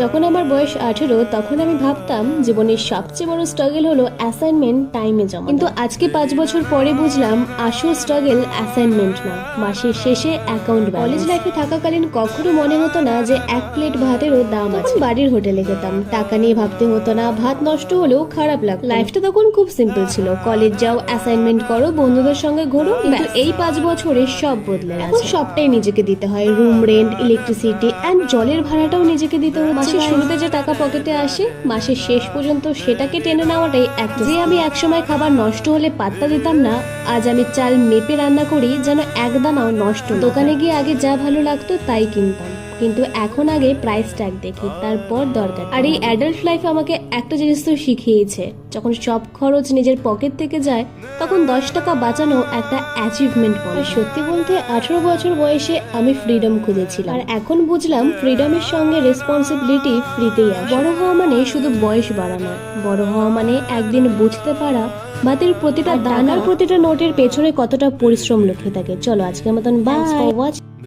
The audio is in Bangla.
যখন আমার বয়স 18 তখন আমি ভাবতাম জীবনের সবচেয়ে বড় স্ট্রাগল হলো অ্যাসাইনমেন্ট টাইমে জমা। কিন্তু আজকে 5 বছর পরে বুঝলাম আসল স্ট্রাগল অ্যাসাইনমেন্ট না, মাসের শেষে অ্যাকাউন্ট। কলেজ লাইফে থাকাকালীন কখনো মনে হতো না যে এক প্লেট ভাতেরও দাম আছে। বাড়ির হোটেলে খেতাম, টাকা নিয়ে ভাবতে হতো না, ভাত নষ্ট হলেও খারাপ লাগতো। লাইফটা তখন খুব সিম্পল ছিল, কলেজ যাও, অ্যাসাইনমেন্ট করো, বন্ধুদের সঙ্গে ঘোরো। কিন্তু এই 5 বছরে সব বদলে গেছে। এখন সবটাই নিজেকে দিতে হয়, রুম রেন্ট, ইলেকট্রিসিটি এন্ড জলের ভাড়াটাও নিজেকে দিতে হচ্ছে। মাসের শুরুতে যে টাকা পকেটে আসে, মাসের শেষ পর্যন্ত সেটাকে টেনে নেওয়াটাই একটা। যে আমি একসময় খাবার নষ্ট হলে পাত্তা দিতাম না, আজ আমি চাল মেপে রান্না করি যেন এক দানাও নষ্ট না হয়। দোকানে গিয়ে আগে যা ভালো লাগতো তাই কিনতাম, কিন্তু এখন আগে প্রাইস ট্যাগ দেখি, তারপর দরকার। আর এই অ্যাডাল্ট লাইফ আমাকে একটা জিনিস তো শিখিয়েছে, যখন সব খরচ নিজের পকেট থেকে যায় তখন 10 টাকা বাঁচানো একটা অ্যাচিভমেন্ট বলে। সত্যি বলতে 18 বছর বয়সে আমি ফ্রিডম খুঁজেছিলাম, আর এখন বুঝলাম ফ্রিডমের সঙ্গে রেসপন্সিবিলিটি ফ্রিতেই আসে। বড় হওয়া মানে শুধু বয়স বাড়ানো, বড় হওয়া মানে একদিন বুঝতে পারা বাতের প্রতিটা দানার প্রতিটা নোটের পেছনে কতটা পরিশ্রম লুকিয়ে থাকে। চলো আজকের মতন বাই।